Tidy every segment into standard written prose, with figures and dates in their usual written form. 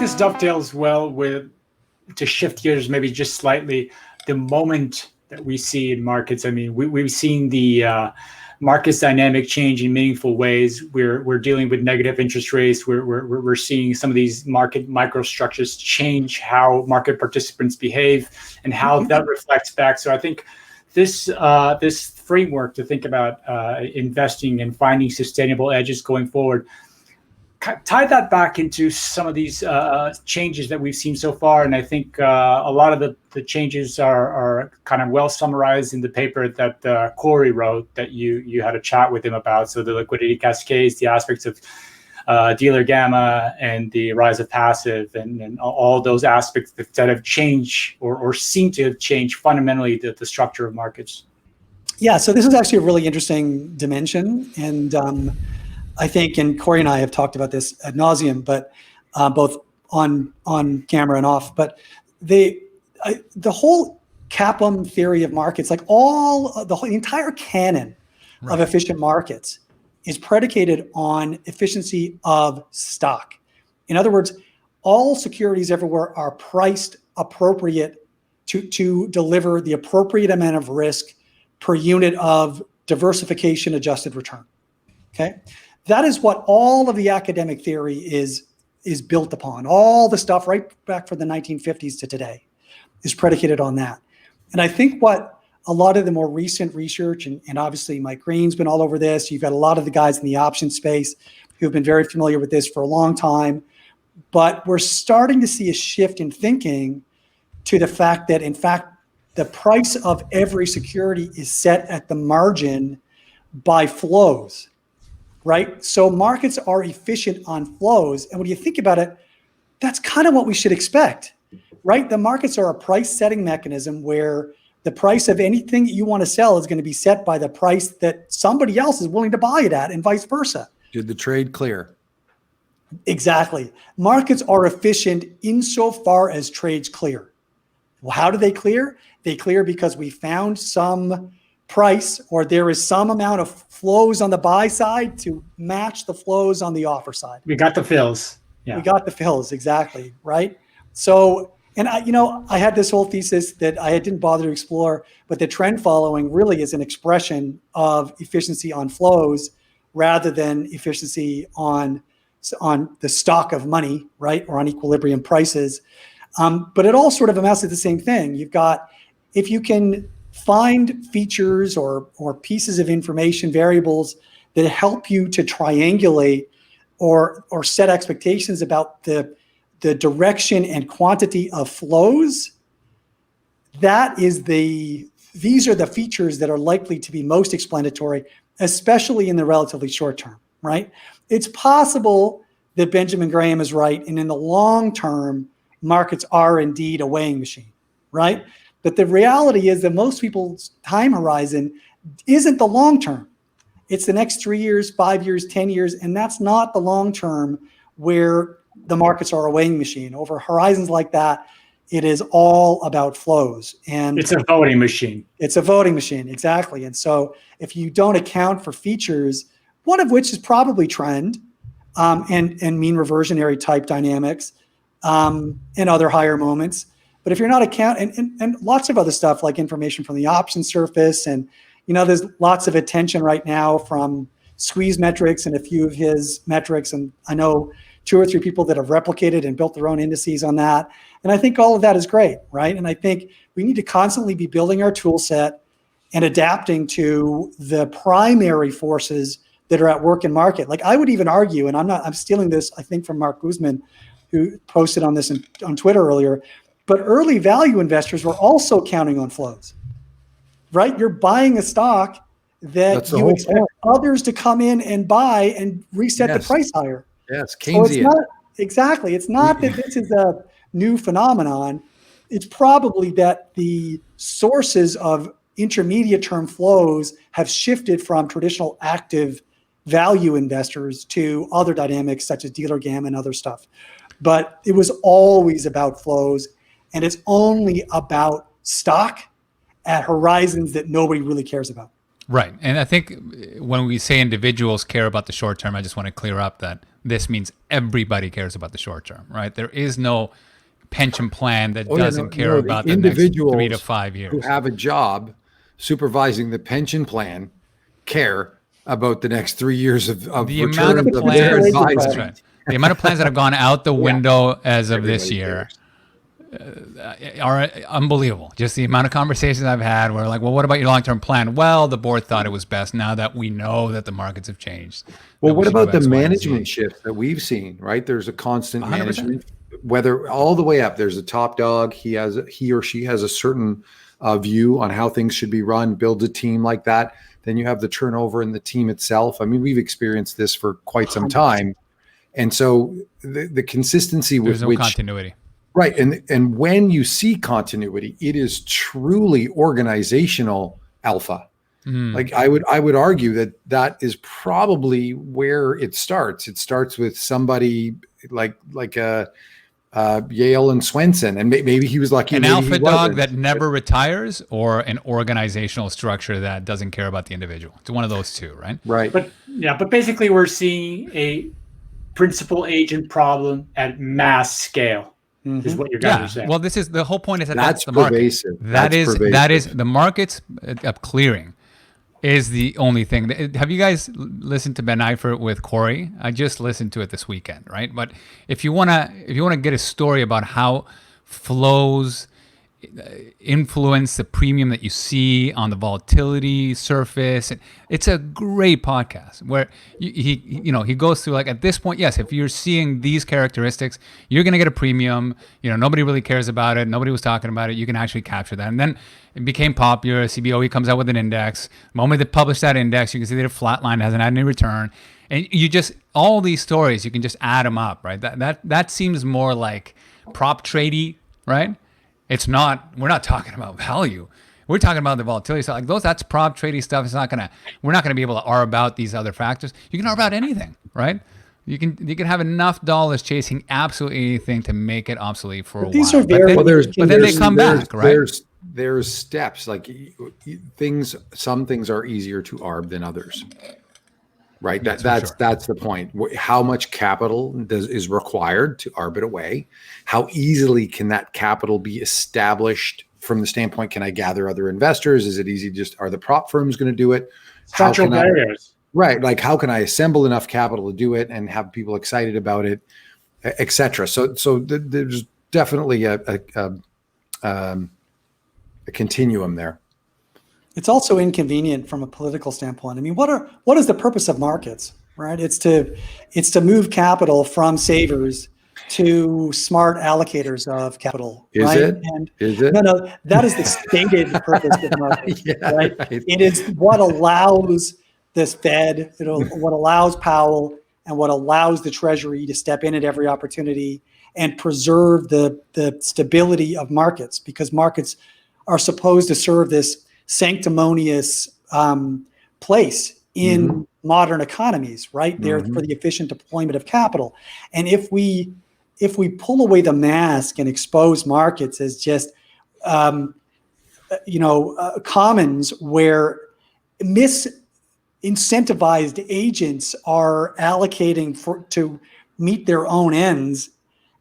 this dovetails well with, to shift gears maybe just slightly, the moment that we see in markets. I mean, we've seen the market's dynamic change in meaningful ways. We're dealing with negative interest rates. We're seeing some of these market microstructures change how market participants behave and how that reflects back. So I think this framework to think about investing and finding sustainable edges going forward, tie that back into some of these changes that we've seen so far. And I think a lot of the changes are kind of well summarized in the paper that Corey wrote, that you had a chat with him about. So the liquidity cascades, the aspects of dealer gamma, and the rise of passive, and all those aspects that have changed or seem to have changed fundamentally the structure of markets. Yeah, so this is actually a really interesting dimension. And I think, and Corey and I have talked about this ad nauseum, but both on camera and off. But the whole CAPM theory of markets, like the entire canon of efficient markets, is predicated on efficiency of stock. In other words, all securities everywhere are priced appropriate to deliver the appropriate amount of risk per unit of diversification adjusted return. Okay. That is what all of the academic theory is built upon. All the stuff right back from the 1950s to today is predicated on that. And I think what a lot of the more recent research, and obviously Mike Green's been all over this, you've got a lot of the guys in the option space who have been very familiar with this for a long time, but we're starting to see a shift in thinking to the fact that, in fact, the price of every security is set at the margin by flows. Right? So markets are efficient on flows. And when you think about it, that's kind of what we should expect, right? The markets are a price setting mechanism where the price of anything that you want to sell is going to be set by the price that somebody else is willing to buy it at, and vice versa. Did the trade clear? Exactly. Markets are efficient insofar as trades clear. Well, how do they clear? They clear because we found some price, or there is some amount of flows on the buy side to match the flows on the offer side. We got the fills. Yeah. We got the fills, exactly, right? So, and I had this whole thesis that I didn't bother to explore, but the trend following really is an expression of efficiency on flows rather than efficiency on the stock of money, right, or on equilibrium prices. But it all sort of amounts to the same thing. You've got, if you can find features or pieces of information, variables that help you to triangulate or set expectations about the direction and quantity of flows, these are the features that are likely to be most explanatory, especially in the relatively short term, right? It's possible that Benjamin Graham is right, and in the long term, markets are indeed a weighing machine, right? But the reality is that most people's time horizon isn't the long term. It's the next 3 years, 5 years, 10 years, and that's not the long term where the markets are a weighing machine. Over horizons like that, it is all about flows. And it's a voting machine. It's a voting machine, exactly. And so if you don't account for features, one of which is probably trend and mean reversionary type dynamics and other higher moments, but if you're not and lots of other stuff like information from the option surface, and there's lots of attention right now from Squeeze Metrics and a few of his metrics, and I know 2 or 3 people that have replicated and built their own indices on that. And I think all of that is great, right? And I think we need to constantly be building our tool set and adapting to the primary forces that are at work in market. Like I would even argue, and I'm stealing this, I think, from Mark Guzman, who posted on this on Twitter earlier, but early value investors were also counting on flows, right? You're buying a stock that you expect others to come in and buy and reset the price higher. Yes, Keynesian. So it's not that this is a new phenomenon. It's probably that the sources of intermediate term flows have shifted from traditional active value investors to other dynamics such as dealer gamma and other stuff. But it was always about flows, and it's only about stock at horizons that nobody really cares about. Right. And I think when we say individuals care about the short term, I just want to clear up that this means everybody cares about the short term, right? There is no pension plan that doesn't care about the next 3 to 5 years. Who have a job supervising the pension plan care about the next 3 years of the amount of returns plans, of their advising. that's right. The amount of plans that have gone out the window as of this Everybody year cares. are unbelievable. Just the amount of conversations I've had where like, well, what about your long-term plan? Well, the board thought it was best now that we know that the markets have changed. Well, that we what should about do the X, Y, and Z. management shift that we've seen, right? There's a constant 100%. management, whether all the way up, there's a top dog. He or she has a certain view on how things should be run, builds a team like that. Then you have the turnover in the team itself. I mean, we've experienced this for quite some time. And so the consistency with There's no which continuity. right. And when you see continuity, it is truly organizational alpha. Like I would argue that is probably where it starts. It starts with somebody like Yale and Swenson, and maybe he was lucky. An maybe alpha he dog wasn't. that never retires, or an organizational structure that doesn't care about the individual. It's one of those two, right? Right. But basically we're seeing a principal agent problem at mass scale is what you guys are saying. Well, this is the whole point. Is that That's the market. pervasive. That That's is pervasive. the markets clearing is the only thing. Have you guys listened to Ben Eifert with Corey? I just listened to it this weekend, right? But if you wanna get a story about how flows influence the premium that you see on the volatility surface, it's a great podcast where he goes through, like, at this point, yes, if you're seeing these characteristics, you're going to get a premium. Nobody really cares about it, nobody was talking about it, you can actually capture that. And then it became popular. CBOE comes out with an index. The moment they publish that index, you can see that it flatlined, hasn't had any return, and you just, all these stories, you can just add them up, right? That seems more like prop tradey, right? It's not. We're not talking about value. We're talking about the volatility. So that's prop trading stuff. We're not gonna be able to arb out these other factors. You can arb out anything, right? You can have enough dollars chasing absolutely anything to make it obsolete for a while. These are very. But then they come back, right? There's steps, like things. Some things are easier to arb than others. Right. That's the point. How much capital is required to arb it away? How easily can that capital be established from the standpoint? Can I gather other investors? Is it easy? Are the prop firms going to do it? Structural barriers. Right. Like, how can I assemble enough capital to do it and have people excited about it, et cetera? So there's definitely a continuum there. It's also inconvenient from a political standpoint. I mean, what is the purpose of markets, right? It's to move capital from savers to smart allocators of capital. Is right? it? And is it? No, that is the stated purpose of markets. Yeah, right? right. It is what allows this Fed, what allows Powell, and what allows the Treasury to step in at every opportunity and preserve the stability of markets, because markets are supposed to serve this sanctimonious place in modern economies, right? They're for the efficient deployment of capital. And if we pull away the mask and expose markets as just commons where incentivized agents are allocating to meet their own ends,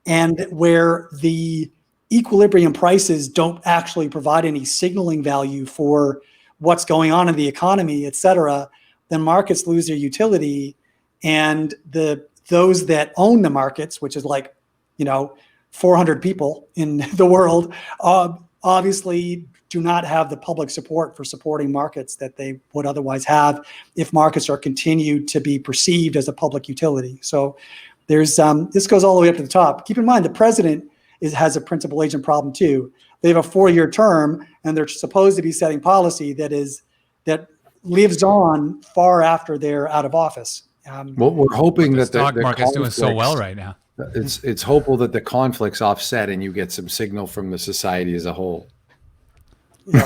and where the equilibrium prices don't actually provide any signaling value for what's going on in the economy, et cetera, then markets lose their utility. And those that own the markets, which is 400 people in the world, obviously do not have the public support for supporting markets that they would otherwise have if markets are continued to be perceived as a public utility. So there's this goes all the way up to the top. Keep in mind, the president has a principal agent problem too. They have a 4-year term, and they're supposed to be setting policy that lives on far after they're out of office. Well, we're hoping that the stock market's doing so well right now. It's hopeful that the conflicts offset and you get some signal from the society as a whole. The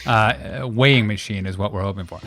100-year weighing machine is what we're hoping for.